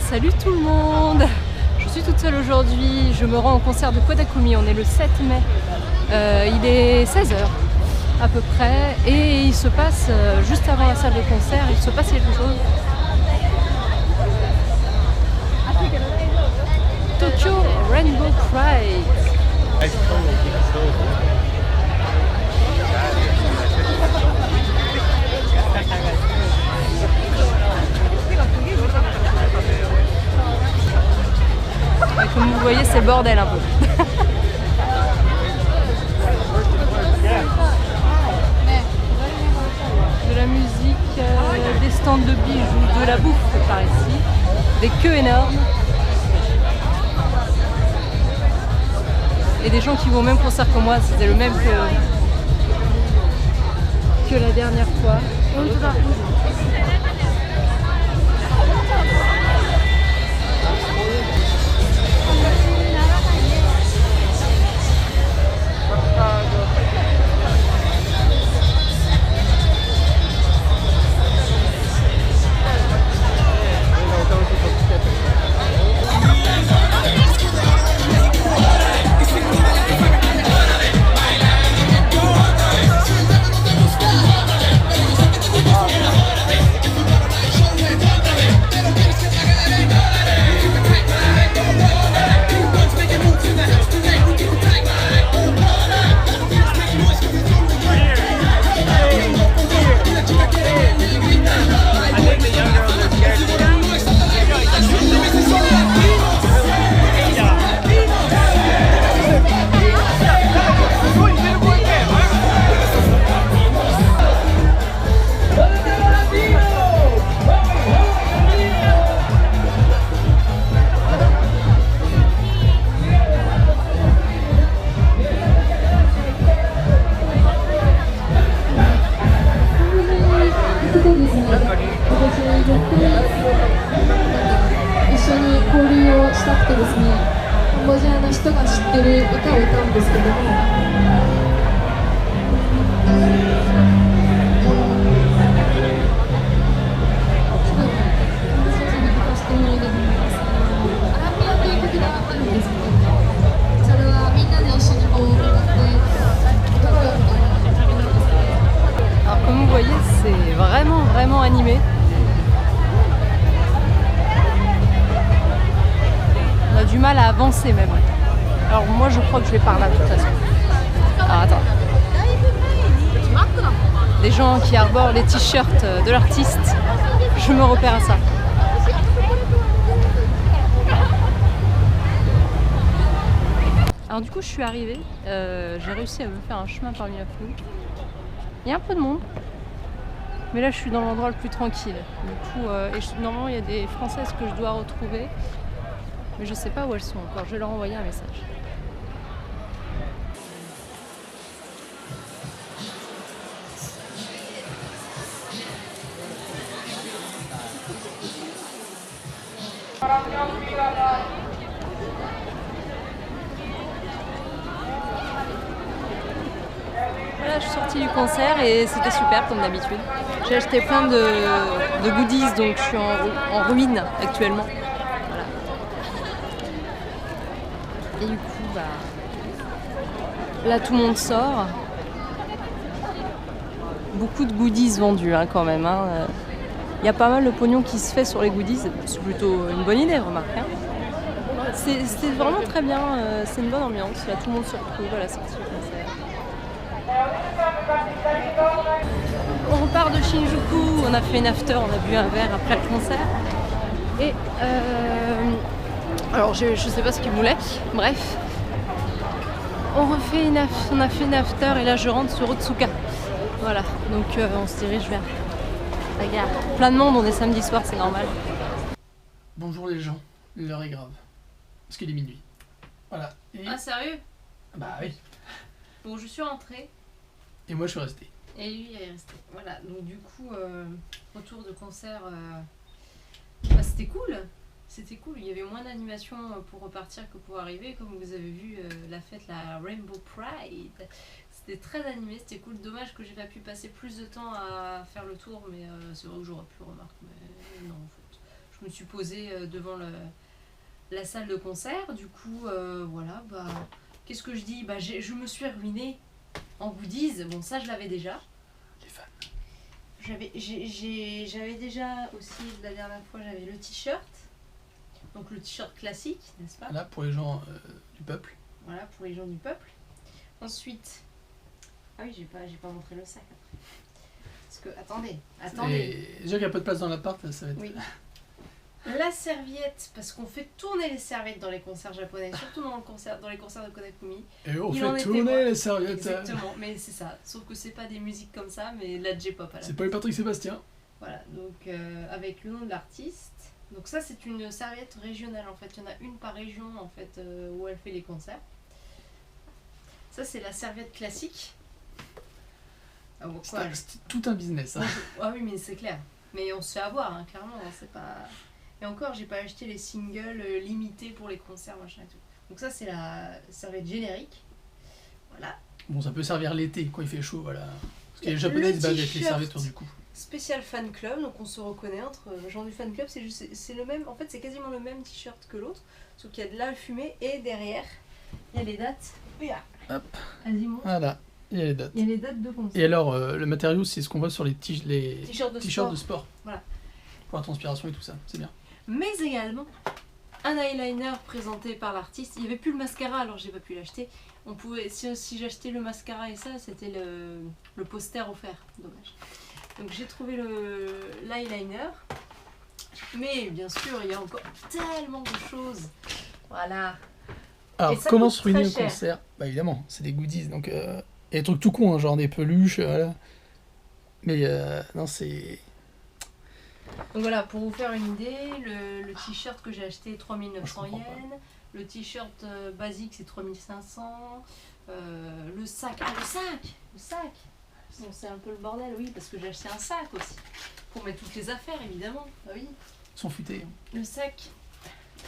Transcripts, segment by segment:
Salut tout le monde! Je suis toute seule aujourd'hui, je me rends au concert de Kodakumi, on est le 7 mai. Il est 16 h à peu près et il se passe, juste avant la salle de concert, il se passe quelque chose. Tokyo Rainbow Pride. Comme vous voyez, c'est le bordel un peu. De la musique, des stands de bijoux, de la bouffe par ici, des queues énormes. Et des gens qui vont au même concert que moi, c'était le même que la dernière fois. Alors comme vous voyez, c'est vraiment animé. On a du mal à avancer même. Alors moi je crois que je vais par là de toute façon. Alors attends. Des gens qui arborent les t-shirts de l'artiste. Je me repère à ça. Alors du coup je suis arrivée. J'ai réussi à me faire un chemin parmi la foule. Il y a un peu de monde. Mais là je suis dans l'endroit le plus tranquille. Du coup, normalement il y a des Françaises que je dois retrouver. Mais je sais pas où elles sont encore, je vais leur envoyer un message. Voilà, je suis sortie du concert et c'était super comme d'habitude. J'ai acheté plein de goodies, donc je suis en ruine actuellement. Et du coup, là tout le monde sort. Beaucoup de goodies vendus quand même. Il y a pas mal de pognon qui se fait sur les goodies. C'est plutôt une bonne idée, remarque. C'est vraiment très bien. C'est une bonne ambiance. Là tout le monde se retrouve à la sortie du concert. On repart de Shinjuku. On a fait une after. On a bu un verre après le concert. Et alors je sais pas ce qu'il voulait, bref. On a fait une after et là je rentre sur Otsuka. Voilà, donc on se dirige vers la gare. Plein de monde, on est samedi soir, c'est normal. Bonjour les gens, l'heure est grave. Parce qu'il est minuit. Voilà. Et... Ah sérieux? Bah oui. Bon, je suis rentrée. Et moi je suis resté. Et lui il est resté. Voilà, donc du coup, retour de concert, c'était cool. C'était cool, il y avait moins d'animation pour repartir que pour arriver. Comme vous avez vu, la fête, la Rainbow Pride, c'était très animé, c'était cool. Dommage que j'ai pas pu passer plus de temps à faire le tour, mais c'est vrai que j'aurais pu remarquer. Mais non, en fait, je me suis posée devant la salle de concert. Du coup, voilà, bah, qu'est-ce que je dis? Bah, je me suis ruinée en goodies. Bon, ça, je l'avais déjà. Les fans. J'avais déjà aussi, la dernière fois, j'avais le t-shirt. Donc le t-shirt classique, n'est-ce pas? Là, pour les gens du peuple. Voilà, pour les gens du peuple. Ensuite... Ah oui, j'ai pas montré le sac après. Parce que, attendez. Et déjà qu'il n'y a pas de place dans l'appart, ça va être... Oui. La serviette, parce qu'on fait tourner les serviettes dans les concerts japonais, surtout dans les concerts de Konakumi. Et on Il en fait était tourner moi. les serviettes. Exactement, mais c'est ça. Sauf que c'est pas des musiques comme ça, mais la J-pop à la C'est pas les Patrick Sébastien. Voilà, donc avec le nom de l'artiste. Donc ça, c'est une serviette régionale en fait. Il y en a une par région en fait où elle fait les concerts. Ça, c'est la serviette classique. Ah, bon, quoi, C'est tout un business. Hein. Ah oui, mais c'est clair. Mais on se fait avoir, hein, clairement. Hein, c'est pas... Et encore, j'ai pas acheté les singles limités pour les concerts, machin et tout. Donc ça, c'est la serviette générique. Voilà. Bon, ça peut servir l'été quand il fait chaud, voilà. Parce que les Le Japonais se battent avec les t-shirt. serviettes autour du cou. Spécial fan club, donc on se reconnaît entre gens du fan club. C'est le même, en fait, c'est quasiment le même t-shirt que l'autre. Sauf qu'il y a de la fumée et derrière, il y a les dates. Regarde. Hop. Vas-y, montre. Voilà, il y a les dates. Il y a les dates de concert. Et alors, le matériau, c'est ce qu'on voit sur les T-shirts de t-shirts sport. de sport. Voilà. Pour la transpiration et tout ça, c'est bien. Mais également un eyeliner présenté par l'artiste. Il n'y avait plus le mascara, alors j'ai pas pu l'acheter. On pouvait, si j'achetais le mascara et ça, c'était le poster offert. Dommage. Donc j'ai trouvé l'eyeliner. Mais bien sûr, il y a encore tellement de choses. Voilà. Alors, ça comment coûte se ruiner très au cher. concert? Bah évidemment, c'est des goodies, donc... Et des trucs tout cons, hein, genre des peluches, voilà. Mais non, c'est... Donc voilà, pour vous faire une idée, le t-shirt que j'ai acheté 3900 Je comprends yens, le t-shirt basique c'est 3500, le sac, le sac. Bon, c'est un peu le bordel, oui, parce que j'ai acheté un sac aussi, pour mettre toutes les affaires évidemment, bah oui. Ils sont futés. Le sac,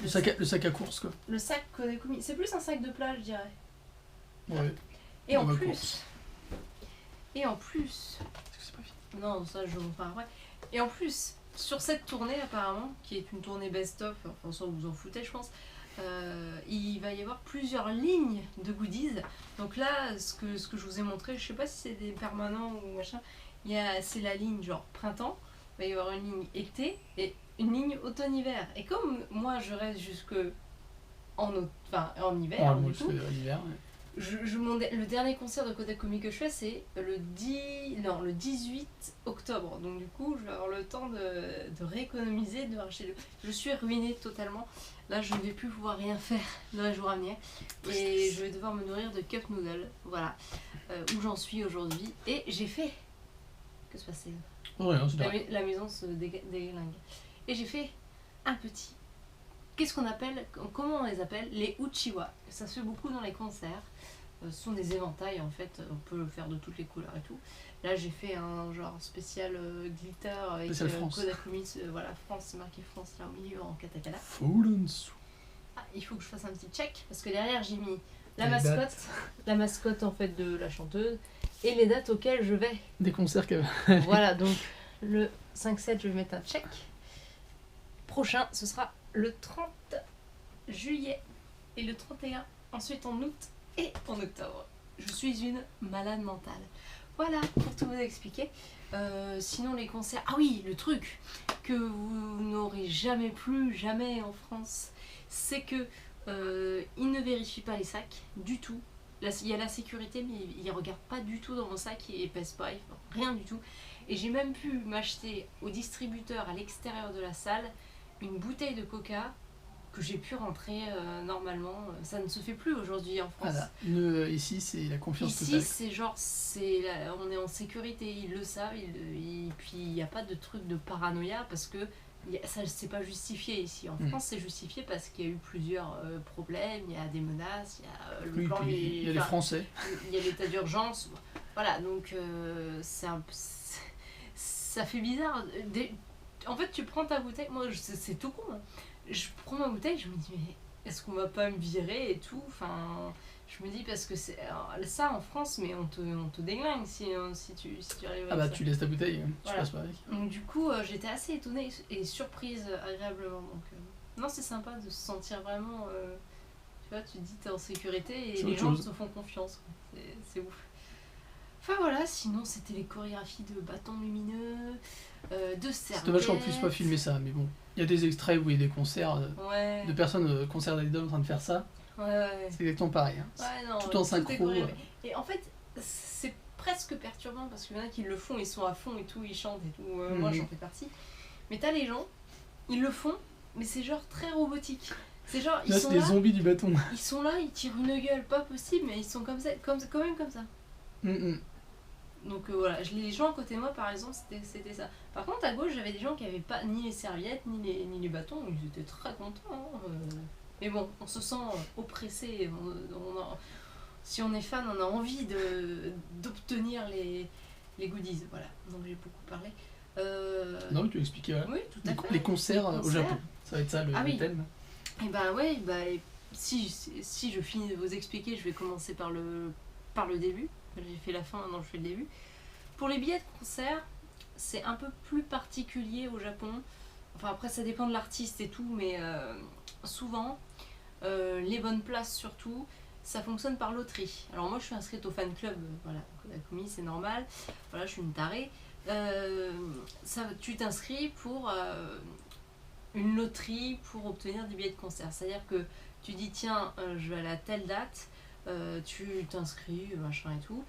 Le sac à course, quoi. le sac Konakumi, c'est plus un sac de plage je dirais. Ouais. Et en Bah, plus, course. est-ce que c'est pas fini? non ça je vous parle après, et en plus, sur cette tournée apparemment, qui est une tournée best-of, enfin ça vous en foutez je pense, il va y avoir plusieurs lignes de goodies. Donc là, ce que je vous ai montré, je sais pas si c'est des permanents ou machin, c'est la ligne genre printemps, il va y avoir une ligne été et une ligne automne-hiver. Et comme moi je reste jusque en hiver, Ouais, du moi, coup, c'est l'hiver. Ouais. le dernier concert de Konakumi que je fais, c'est le 18 octobre. Donc du coup, je vais avoir le temps de rééconomiser, de racheter Je suis ruinée totalement. Là, je ne vais plus pouvoir rien faire dans les jours à venir. Et je vais devoir me nourrir de cup noodles. Voilà où j'en suis aujourd'hui. Et j'ai fait... Que se passe-t-il? Ouais, non, c'est vrai. La maison se déglingue. Et j'ai fait un petit... Qu'est-ce qu'on appelle, comment on les appelle? Les uchiwa. Ça se fait beaucoup dans les concerts. Ce sont des éventails en fait, on peut le faire de toutes les couleurs et tout. Là j'ai fait un genre spécial glitter avec Spécial France. Konakumi, voilà, France, c'est marqué France là au milieu en katakana. Full en dessous. Ah, il faut que je fasse un petit check parce que derrière j'ai mis la Les mascotte, dates. la mascotte en fait de la chanteuse et les dates auxquelles je vais. Des concerts que... Voilà, donc le 5-7 je vais mettre un check. Prochain ce sera le 30 juillet et le 31 ensuite en août et en octobre. Je suis une malade mentale. Voilà, pour tout vous expliquer. Sinon les concerts... Ah oui, le truc que vous n'aurez jamais plus, jamais en France, c'est que ils ne vérifient pas les sacs du tout. Là, il y a la sécurité, mais ils ne regardent pas du tout dans mon sac, ils ne pèsent pas, rien du tout. Et j'ai même pu m'acheter au distributeur à l'extérieur de la salle une bouteille de coca que j'ai pu rentrer normalement. Ça ne se fait plus aujourd'hui en France. Voilà. Ici, c'est la confiance Ici, totale. c'est genre, on est en sécurité, ils le savent, puis il n'y a pas de truc de paranoïa parce que ça c'est pas justifié ici. En France, c'est justifié parce qu'il y a eu plusieurs problèmes, il y a des menaces, il y a le plan, il y a les Français. il y a l'état d'urgence. Voilà, donc ça fait bizarre. En fait, tu prends ta bouteille, moi c'est tout con. Hein. Je prends ma bouteille, je me dis, mais est-ce qu'on va pas me virer et tout. Enfin, je me dis parce que c'est ça en France, mais on te déglingue si tu arrives Ah avec bah ça. tu laisses ta bouteille, tu Voilà. passes pas avec. Donc du coup, j'étais assez étonnée et surprise agréablement. Donc non, c'est sympa de se sentir vraiment. Tu vois, tu te dis t'es en sécurité et C'est les autre gens chose. te font confiance. Quoi. C'est ouf. Enfin voilà, sinon c'était les chorégraphies de bâtons lumineux, de C'est serviettes. dommage qu'on puisse pas filmer ça, mais bon. Il y a des extraits où il y a des concerts Ouais. de personnes, concerts d'idoles en train de faire ça. Ouais. C'est exactement pareil. Hein. Ouais, non, Tout en est synchro. chorégraphié. Et en fait, c'est presque perturbant parce qu'il y en a qui le font, ils sont à fond et tout, ils chantent et tout. Moi j'en fais partie. Mais t'as les gens, ils le font, mais c'est genre très robotique. C'est genre, ils Là, sont c'est des là, zombies du bâton. ils sont là, ils tirent une gueule, pas possible, mais ils sont comme ça, quand même comme ça. Donc voilà, les gens à côté de moi par exemple, c'était ça. Par contre à gauche, j'avais des gens qui avaient pas ni les serviettes, ni les bâtons, ils étaient très contents. Hein. Mais bon, on se sent oppressé. Si on est fan, on a envie d'obtenir les goodies. Voilà, donc j'ai beaucoup parlé. Non, mais tu expliquais, voilà. Oui, tout à fait. Les concerts au Japon. Ça va être ça le oui. thème. Et bah ouais, si je finis de vous expliquer, je vais commencer par le début. J'ai fait la fin, maintenant je fais le début. Pour les billets de concert, c'est un peu plus particulier au Japon. Enfin après ça dépend de l'artiste et tout, mais souvent, les bonnes places surtout, ça fonctionne par loterie. Alors moi je suis inscrite au fan club, voilà, Kodakumi, c'est normal. Voilà, je suis une tarée. Tu t'inscris pour une loterie pour obtenir des billets de concert. C'est-à-dire que tu dis tiens, je vais aller à telle date, tu t'inscris, machin et tout.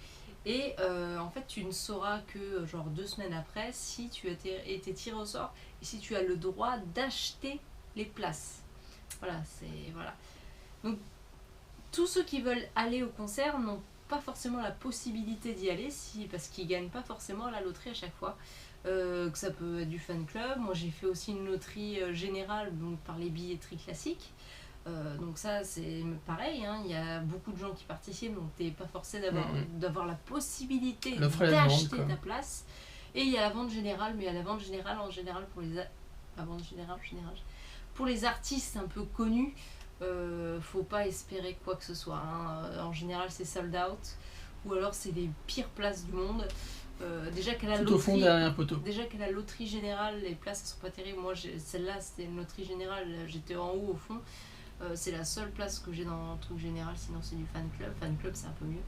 Et en fait, tu ne sauras que genre 2 semaines après si tu as été tiré au sort et si tu as le droit d'acheter les places. Voilà, c'est voilà. Donc tous ceux qui veulent aller au concert n'ont pas forcément la possibilité d'y aller parce qu'ils gagnent pas forcément à la loterie à chaque fois. Que ça peut être du fan club. Moi j'ai fait aussi une loterie générale donc par les billetteries classiques. Donc ça c'est pareil, hein, il y a beaucoup de gens qui participent donc t'es pas forcé d'avoir la possibilité d'acheter ta place. Et il y a la vente générale, mais à la vente générale en général pour les artistes un peu connus, faut pas espérer quoi que ce soit. Hein. En général c'est sold out ou alors c'est les pires places du monde. Déjà qu'à la Tout au fond derrière un poteau. Déjà qu'à la loterie générale, les places elles sont pas terribles. Moi, celle-là, c'était une loterie générale. J'étais en haut au fond. C'est la seule place que j'ai dans un truc général. Sinon, c'est du fan club. Fan club, c'est un peu mieux.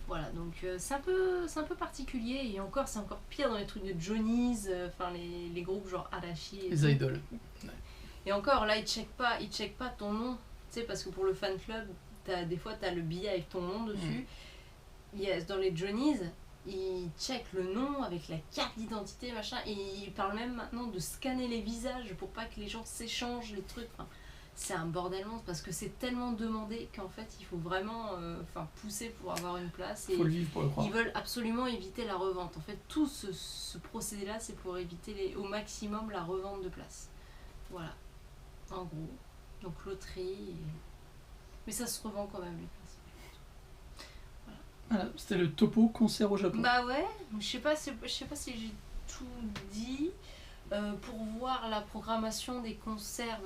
Voilà, donc c'est un peu particulier. Et encore, c'est encore pire dans les trucs de Johnny's. Enfin, les groupes genre Arashi. Les idoles. Ouais. Et encore, là, ils checkent pas ton nom. Tu sais, parce que pour le fan club, des fois, t'as le billet avec ton nom dessus. Dans les Johnny's, ils checkent le nom avec la carte d'identité, machin, et ils parlent même maintenant de scanner les visages pour pas que les gens s'échangent les trucs. Enfin, c'est un bordel monstre parce que c'est tellement demandé qu'en fait il faut vraiment pousser pour avoir une place. Il faut le vivre pour le croire. Ils veulent absolument éviter la revente. En fait, tout ce procédé-là, c'est pour éviter au maximum la revente de places. Voilà, en gros. Donc loterie, mais ça se revend quand même les places. Voilà, c'était le topo concert au Japon. Bah ouais, je sais pas si j'ai tout dit. Pour voir la programmation des concerts,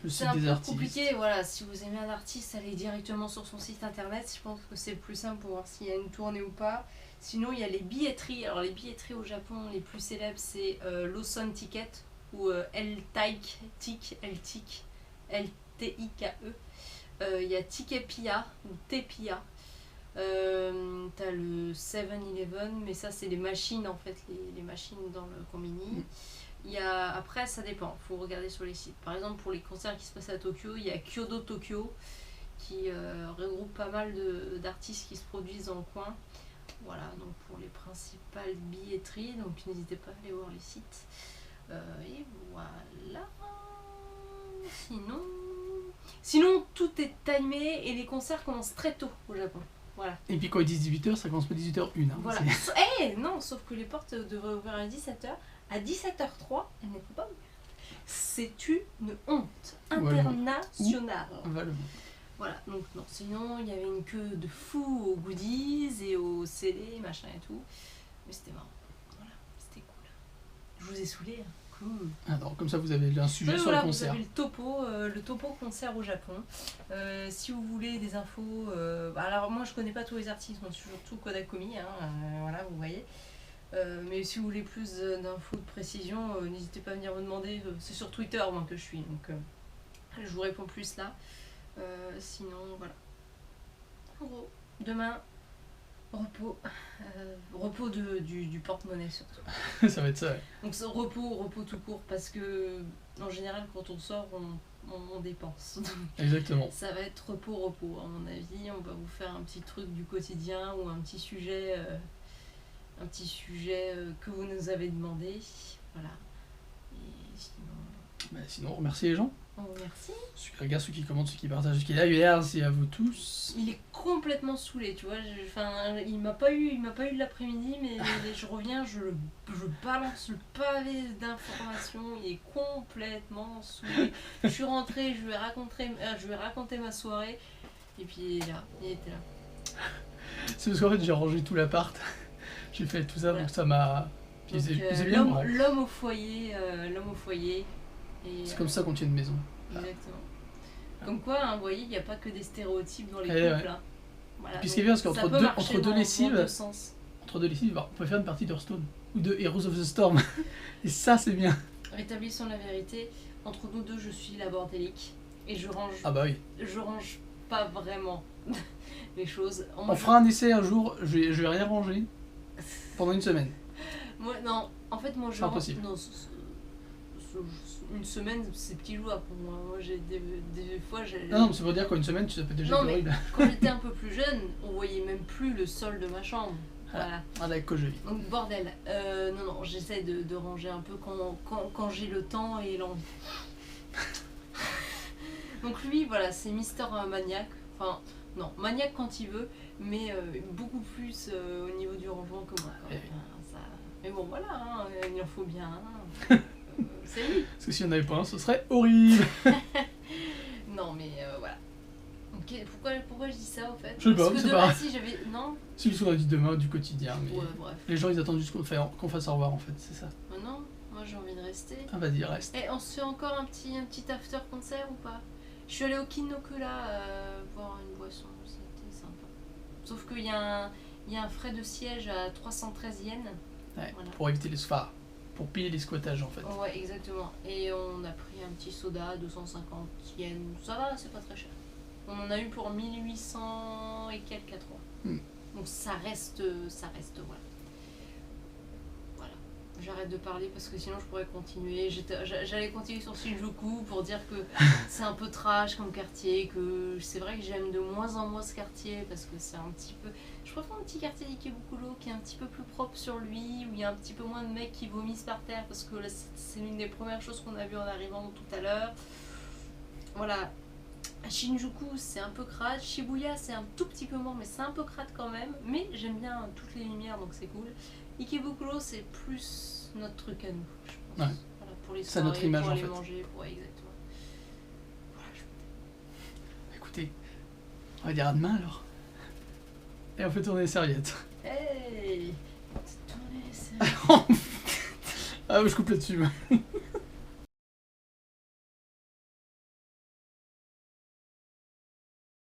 c'est un peu compliqué. Voilà, si vous aimez un artiste, allez directement sur son site internet. Je pense que c'est le plus simple pour voir s'il y a une tournée ou pas. Sinon, il y a les billetteries. Alors les billetteries au Japon, les plus célèbres, c'est Lawson Ticket ou LTIKE. Il y a Ticketpia ou Tepia. T'as le 7-Eleven, mais ça c'est les machines en fait, les machines dans le combini. Il y a, après ça dépend, faut regarder sur les sites. Par exemple pour les concerts qui se passent à Tokyo, il y a Kyoto Tokyo qui regroupe pas mal d'artistes qui se produisent dans le coin. Voilà, donc pour les principales billetteries, donc n'hésitez pas à aller voir les sites. Et voilà. Sinon tout est timé et les concerts commencent très tôt au Japon. Voilà. Et puis quand ils disent 18h, ça commence pas 18h01. Hein, voilà. Non, sauf que les portes devraient ouvrir à 17h. À 17h03, elles ne faut pas ouvrir. C'est une honte internationale. Voilà, donc non. Sinon, il y avait une queue de fou aux goodies et aux CD, machin et tout. Mais c'était marrant. Voilà, c'était cool. Je vous ai saoulé. Hein. cool. Alors, comme ça, vous avez un sujet Oui, sur voilà, le vous concert. avez le topo concert au Japon. Si vous voulez des infos, alors moi je connais pas tous les artistes, moi surtout Kodakomi, hein, voilà, vous voyez. Mais si vous voulez plus d'infos de précision, n'hésitez pas à venir me demander. C'est sur Twitter moi que je suis, donc je vous réponds plus là. Sinon, voilà. En gros, demain, repos du porte-monnaie surtout. Ça va être ça, ouais. Donc c'est repos tout court, parce que en général quand on sort, on dépense. Exactement. Ça va être repos, à mon avis. On va vous faire un petit truc du quotidien ou un petit sujet que vous nous avez demandé. Voilà. Et sinon, Sinon, remerciez les gens. on vous remercie. Ceux qui regardent, ceux qui commentent, ceux qui partagent, ceux qui like. Merci à vous tous. Il est complètement saoulé, tu vois. Il m'a pas eu l'après-midi, mais je reviens, je balance le pavé d'informations. Il est complètement saoulé. Je suis rentrée, je lui ai raconté ma soirée, et puis il était là. C'est parce qu'en fait, j'ai rangé tout l'appart. J'ai fait tout ça, Voilà. donc ça m'a. Donc, C'est bien, moi. l'homme au foyer, et, C'est comme ça qu'on tient une maison. exactement. Comme quoi, hein, vous voyez, il n'y a pas que des stéréotypes dans les Eh couples. ouais. Hein. Voilà, Puis ce qui est donc, bien, c'est ça qu'entre peut deux, marcher entre deux dans lessives, deux sens. on peut faire une partie d'Hearthstone ou de Heroes of the Storm. Et ça, c'est bien. Rétablissons la vérité. Entre nous deux, je suis la bordélique. Et je range pas vraiment les choses. On fera un essai un jour, je vais rien ranger pendant une semaine. Moi, non, en fait, moi, C'est impossible. Non, une semaine, c'est petit joueur pour moi. Moi, j'ai des fois, Non, mais c'est pour dire qu'en une semaine, ça peut déjà Non, être mais horrible. quand j'étais un peu plus jeune, on voyait même plus le sol de ma chambre. Voilà. Avec quoi je vis. Donc, bordel. Non, j'essaie de ranger un peu quand j'ai le temps et l'envie. Donc, lui, voilà, c'est Mister Maniac. Enfin, non, maniaque quand il veut, mais beaucoup plus au niveau du rangement que moi. Eh oui. Mais bon, voilà, hein, il en faut bien. Hein. C'est lui. Parce que s'il n'y en avait pas un, ce serait horrible. Non, mais voilà. Ok, pourquoi je dis ça au fait? Je sais pas, Parce que c'est de pas- base, si j'avais. Non. C'est ce qu'on a dit demain, du quotidien. Mais Ouais, bref. les gens, ils attendent juste qu'on fasse au revoir, en fait, c'est ça. Non, moi j'ai envie de rester. Ah, vas-y, reste. Et on se fait encore un petit after concert ou pas? Je suis allée au Kinokura boire une boisson, c'était sympa. Sauf qu'il y a un frais de siège à 313 yens. Ouais, Voilà. pour éviter les sphères. Pour piller les squattages, en fait. Ouais, exactement. Et on a pris un petit soda, 250 yens. Ça va, c'est pas très cher. On en a eu pour 1800 et quelques à 3. Donc ça reste voilà. Voilà. J'arrête de parler parce que sinon je pourrais continuer. J'allais continuer sur Shinjuku pour dire que c'est un peu trash comme quartier, que c'est vrai que j'aime de moins en moins ce quartier parce que c'est un petit peu... Je préfère un petit quartier d'Ikebukuro qui est un petit peu plus propre sur lui, où il y a un petit peu moins de mecs qui vomissent par terre parce que là, c'est l'une des premières choses qu'on a vues en arrivant tout à l'heure. Voilà. Shinjuku, c'est un peu crade. Shibuya, c'est un tout petit peu moins, mais c'est un peu crade quand même. Mais j'aime bien toutes les lumières, donc c'est cool. Ikebukuro, c'est plus notre truc à nous, je pense. Ouais. Voilà, pour les C'est soirées, notre image, pour en aller fait. manger. Ouais, exactement. Voilà, Écoutez, on va dire à demain, alors. Et on fait tourner les serviettes. Hey, tournez, c'est... Ah, je coupe là-dessus.